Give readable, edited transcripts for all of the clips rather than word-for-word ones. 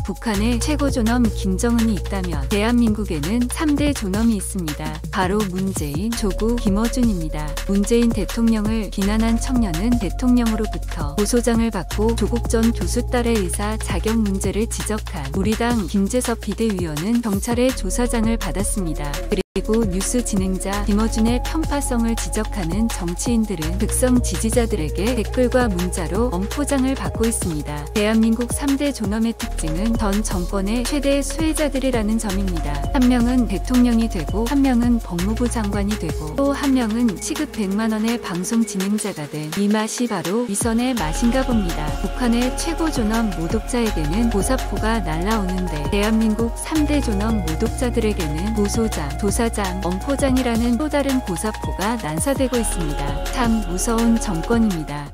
북한의 최고 존엄 김정은이 있다면 대한민국에는 3대 존엄이 있습니다. 바로 문재인, 조국, 김어준입니다. 문재인 대통령을 비난한 청년은 대통령으로부터 고소장을 받고 조국 전 교수 딸의 의사 자격 문제를 지적한 우리 당 김재섭 비대위원은 경찰의 조사장을 받았습니다. 그리고 뉴스 진행자 김어준의 편파성을 지적하는 정치인들은 극성 지지자들에게 댓글과 문자로 엄포장을 받고 있습니다. 대한민국 3대 존엄의 특징은 전 정권의 최대 수혜자들이라는 점입니다. 한 명은 대통령이 되고, 한 명은 법무부 장관이 되고, 또 한 명은 시급 100만 원의 방송 진행자가 된 이 맛이 바로 위선의 맛인가 봅니다. 북한의 최고 존엄 모독자에게는 고사포가 날라오는데 대한민국 3대 존엄 모독자들에게는 고소장, 조사장, 엄포장이라는 또 다른 고사포가 난사되고 있습니다. 참 무서운 정권입니다.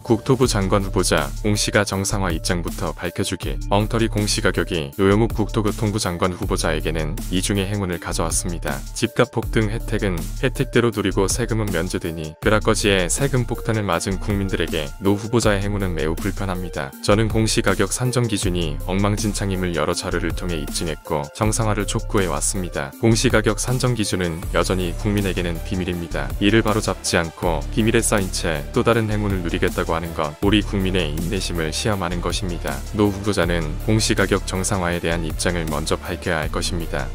국토부 장관 후보자 공시가 정상화 입장부터 밝혀주길. 엉터리 공시가격이 노영욱 국토교통부 장관 후보자에게는 이중의 행운을 가져왔습니다. 집값 폭등 혜택은 혜택대로 누리고 세금은 면제되니 그라거지에 세금 폭탄을 맞은 국민들에게 노 후보자의 행운은 매우 불편합니다. 저는 공시가격 산정 기준이 엉망진창임을 여러 자료를 통해 입증했고 정상화를 촉구해 왔습니다. 공시가격 산정 기준은 여전히 국민에게는 비밀입니다. 이를 바로잡지 않고 비밀에 쌓인 채 또 다른 행운을 누리겠다고 하는 것, 우리 국민의 인내심을 시험하는 것입니다. 노 후보자는 공시가격 정상화에 대한 입장을 먼저 밝혀야 할 것입니다.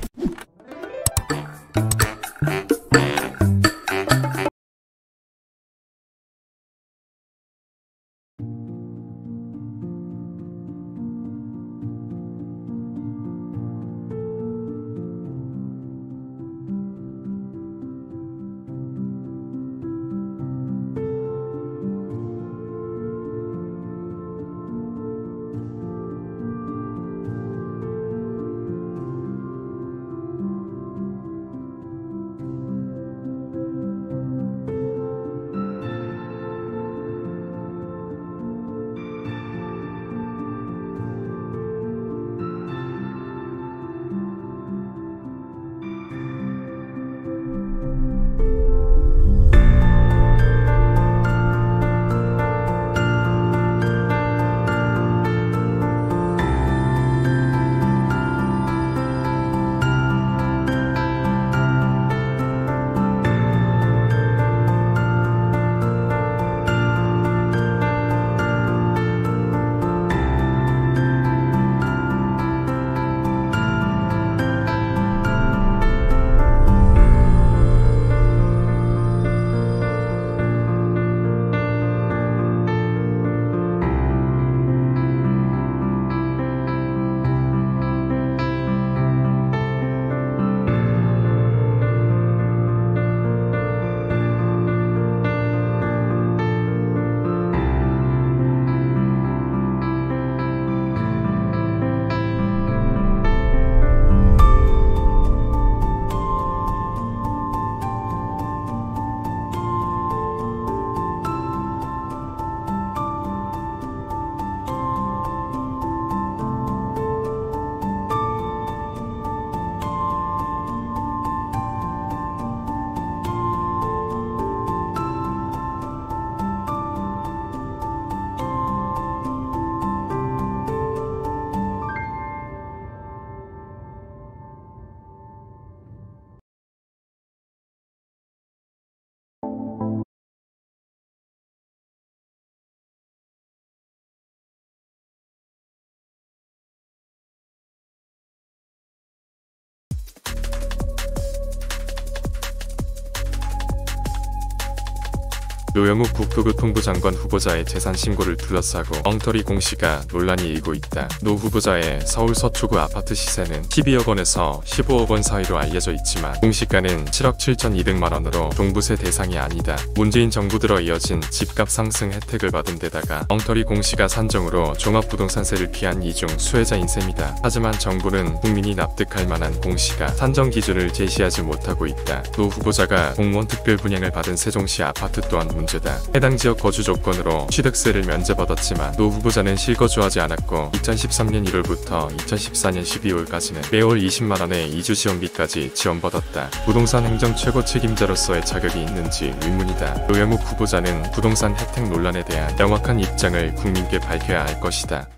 노영욱 국토교통부 장관 후보자의 재산 신고를 둘러싸고 엉터리 공시가 논란이 일고 있다. 노 후보자의 서울 서초구 아파트 시세는 12억 원에서 15억 원 사이로 알려져 있지만 공시가는 7억 7,200만 원으로 종부세 대상이 아니다. 문재인 정부 들어 이어진 집값 상승 혜택을 받은 데다가 엉터리 공시가 산정으로 종합부동산세를 피한 이중 수혜자인 셈이다. 하지만 정부는 국민이 납득할 만한 공시가 산정 기준을 제시하지 못하고 있다. 노 후보자가 공무원 특별 분양을 받은 세종시 아파트 또한 문제다. 해당 지역 거주 조건으로 취득세를 면제받았지만 노 후보자는 실거주하지 않았고 2013년 1월부터 2014년 12월까지는 매월 20만 원의 이주 지원비까지 지원받았다. 부동산 행정 최고 책임자로서의 자격이 있는지 의문이다. 노영욱 후보자는 부동산 혜택 논란에 대한 명확한 입장을 국민께 밝혀야 할 것이다.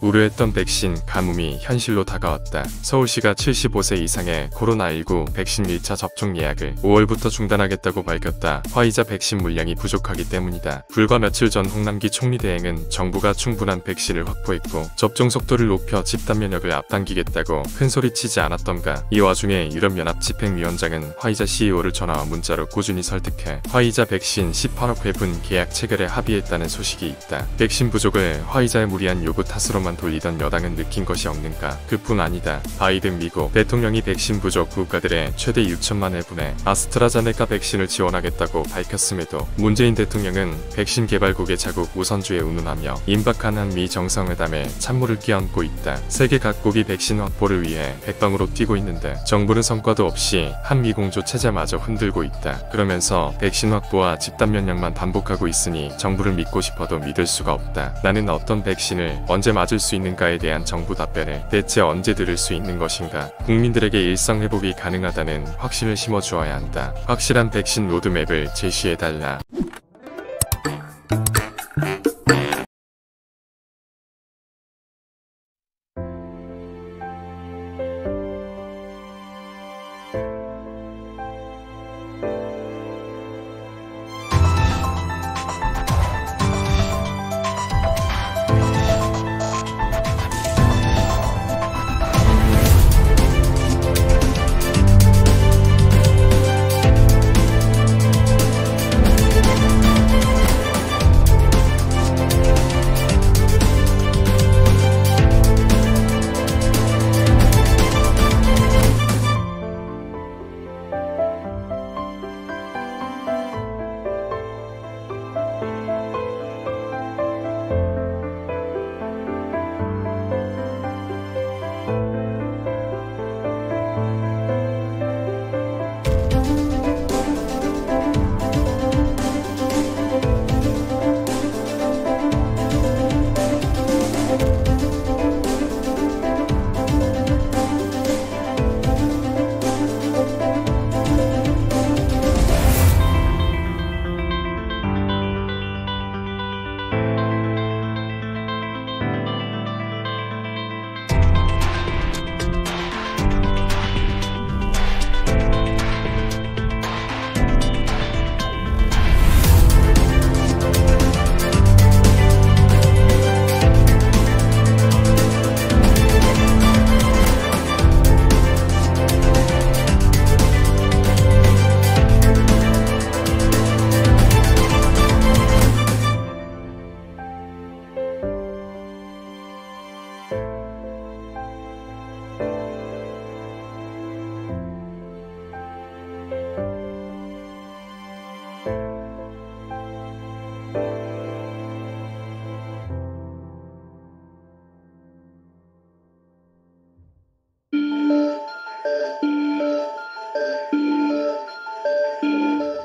우려했던 백신 가뭄이 현실로 다가왔다. 서울시가 75세 이상의 코로나19 백신 1차 접종 예약을 5월부터 중단하겠다고 밝혔다. 화이자 백신 물량이 부족하기 때문이다. 불과 며칠 전 홍남기 총리 대행은 정부가 충분한 백신을 확보했고 접종 속도를 높여 집단 면역을 앞당기겠다고 큰소리치지 않았던가. 이 와중에 유럽연합 집행위원장은 화이자 CEO를 전화와 문자로 꾸준히 설득해 화이자 백신 18억 회분 계약 체결에 합의했다는 소식이 있다. 백신 부족을 화이자의 무리한 요구 탓으로만 돌리던 여당은 느낀 것이 없는가. 그뿐 아니다. 바이든 미국 대통령이 백신 부족 국가들에 최대 6천만 회분의 아스트라제네카 백신을 지원하겠다고 밝혔음에도 문재인 대통령은 백신 개발국의 자국 우선주에 운운하며 임박한 한미 정상회담에 찬물을 끼얹고 있다. 세계 각국이 백신 확보를 위해 백방으로 뛰고 있는데 정부는 성과도 없이 한미 공조 체제마저 흔들고 있다. 그러면서 백신 확보와 집단 면역만 반복하고 있으니 정부를 믿고 싶어도 믿을 수가 없다. 나는 어떤 백신을 언제 맞을 수 있는가에 대한 정부 답변을 대체 언제 들을 수 있는 것인가. 국민들에게 일상 회복이 가능하다는 확신을 심어주어야 한다. 확실한 백신 로드맵을 제시해달라.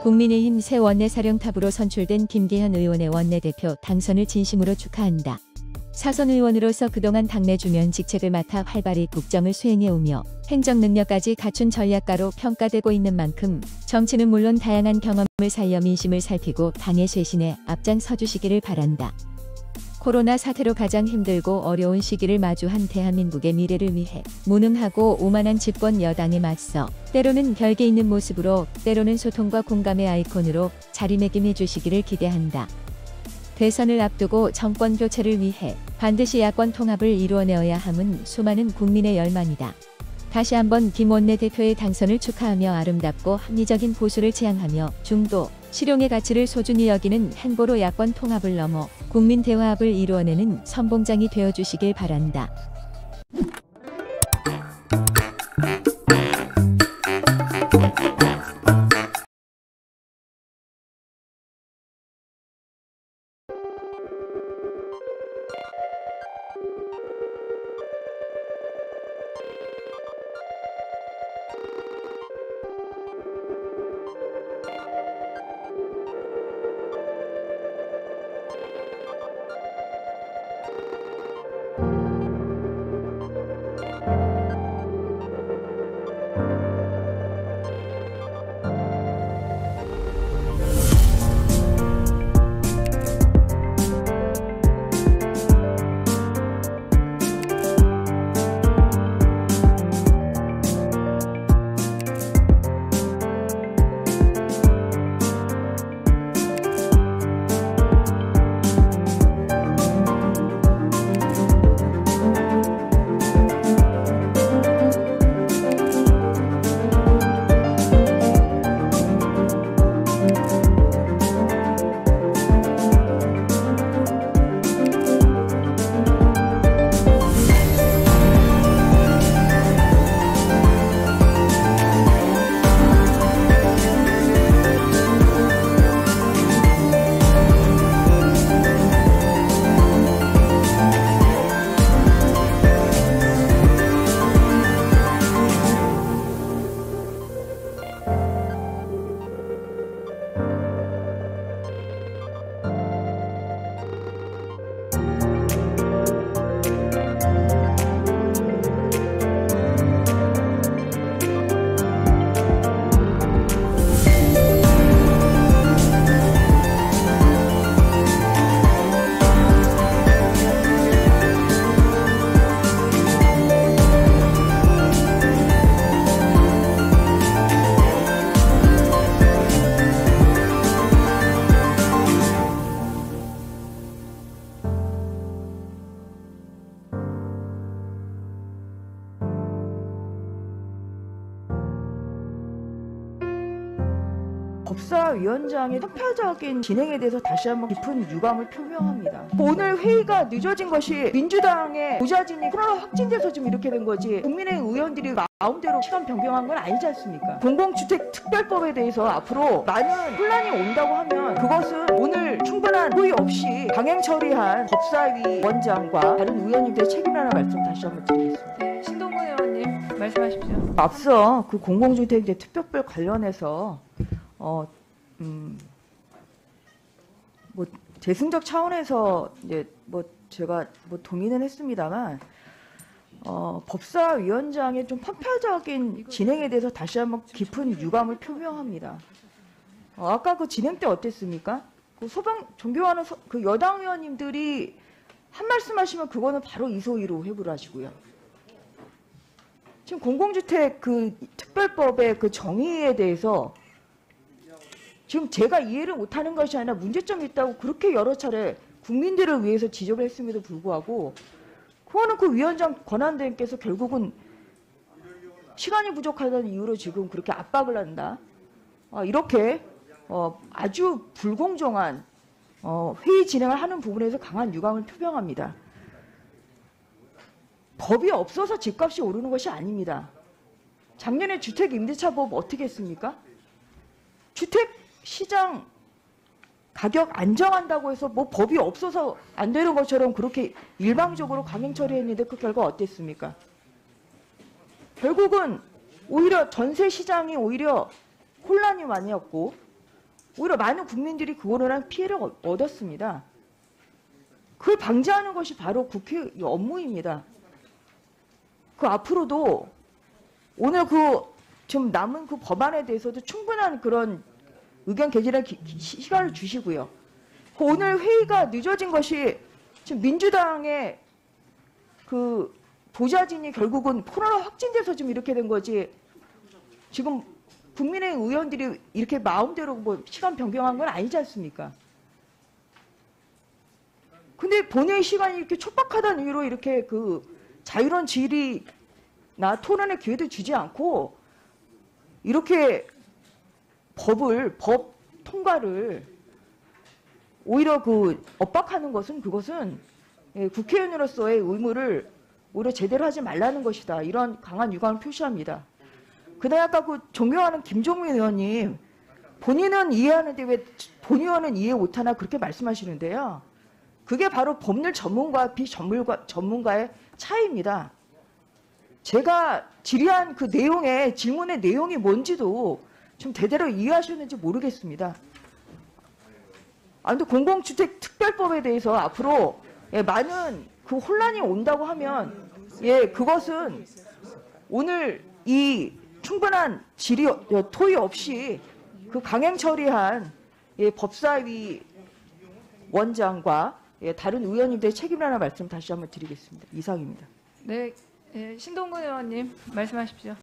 국민의힘 새 원내사령탑으로 선출된 김기현 의원의 원내대표 당선을 진심으로 축하한다. 사선 의원으로서 그동안 당내 주면 직책을 맡아 활발히 국정을 수행해오며 행정 능력까지 갖춘 전략가로 평가되고 있는 만큼 정치는 물론 다양한 경험을 살려 민심을 살피고 당의 쇄신에 앞장서 주시기를 바란다. 코로나 사태로 가장 힘들고 어려운 시기를 마주한 대한민국의 미래를 위해 무능하고 오만한 집권 여당에 맞서 때로는 결계 있는 모습으로 때로는 소통과 공감의 아이콘으로 자리매김해 주시기를 기대한다. 대선을 앞두고 정권 교체를 위해 반드시 야권 통합을 이루어내어야 함은 수많은 국민의 열망이다. 다시 한번 김 원내대표의 당선을 축하하며 아름답고 합리적인 보수를 지향하며 중도, 실용의 가치를 소중히 여기는 행보로 야권 통합을 넘어 국민 대화합을 이루어내는 선봉장이 되어주시길 바란다. 법사위원장의 편파적인 진행에 대해서 다시 한번 깊은 유감을 표명합니다. 오늘 회의가 늦어진 것이 민주당의 보좌진이 코로나 확진돼서 지금 이렇게 된 거지 국민의힘 의원들이 마음대로 시간 변경한 건 아니지 않습니까? 공공주택 특별법에 대해서 앞으로 많은 혼란이 온다고 하면 그것은 오늘 충분한 호의 없이 강행 처리한 법사위원장과 다른 의원님들의 책임이라는 말씀 다시 한번 드리겠습니다. 네, 신동근 의원님 말씀하십시오. 앞서 그 공공주택 특별법 관련해서 뭐 재승적 차원에서 이제 뭐 제가 뭐 동의는 했습니다만 법사위원장의 좀 편파적인 진행에 대해서 다시 한번 깊은 유감을 표명합니다. 아까 그 진행 때 어땠습니까? 그 존경하는 그 여당 의원님들이 한 말씀 하시면 그거는 바로 이소희로 회부를 하시고요. 지금 공공주택 그 특별법의 그 정의에 대해서 지금 제가 이해를 못하는 것이 아니라 문제점이 있다고 그렇게 여러 차례 국민들을 위해서 지적을 했음에도 불구하고 그거는 그 위원장 권한대행께서 결국은 시간이 부족하다는 이유로 지금 그렇게 압박을 한다. 이렇게 아주 불공정한 회의 진행을 하는 부분에서 강한 유감을 표명합니다. 법이 없어서 집값이 오르는 것이 아닙니다. 작년에 주택임대차법 어떻게 했습니까? 주택시장 가격 안정한다고 해서 뭐 법이 없어서 안 되는 것처럼 그렇게 일방적으로 강행 처리했는데 그 결과 어땠습니까? 결국은 오히려 전세 시장이 오히려 혼란이 많이 왔고 오히려 많은 국민들이 그거로 피해를 얻었습니다. 그걸 방지하는 것이 바로 국회의 업무입니다. 그 앞으로도 오늘 좀 남은 그 법안에 대해서도 충분한 그런 의견 개진의 시간을 주시고요. 오늘 회의가 늦어진 것이 지금 민주당의 그 보좌진이 결국은 코로나 확진돼서 지금 이렇게 된 거지, 지금 국민의힘 의원들이 이렇게 마음대로 뭐 시간 변경한 건 아니지 않습니까? 근데 본회의 시간이 이렇게 촉박하다는 이유로 이렇게 그 자유로운 질의나 토론의 기회도 주지 않고 이렇게 법 통과를 오히려 엇박하는 것은, 그것은 국회의원으로서의 의무를 오히려 제대로 하지 말라는 것이다. 이런 강한 유감을 표시합니다. 그다음에 아까 존경하는 김종민 의원님, 본인은 이해하는데 왜 본 의원은 이해 못하나 그렇게 말씀하시는데요. 그게 바로 법률 전문가와 비전문가의 차이입니다. 제가 질의한 그 내용의 질문의 내용이 뭔지도 좀 제대로 이해하셨는지 모르겠습니다. 아무튼 공공주택 특별법에 대해서 앞으로 많은 그 혼란이 온다고 하면 그것은 오늘 이 충분한 토의 없이 그 강행 처리한 법사위 원장과 다른 의원님들의 책임이라는 말씀 다시 한번 드리겠습니다. 이상입니다. 네, 신동근 의원님 말씀하십시오.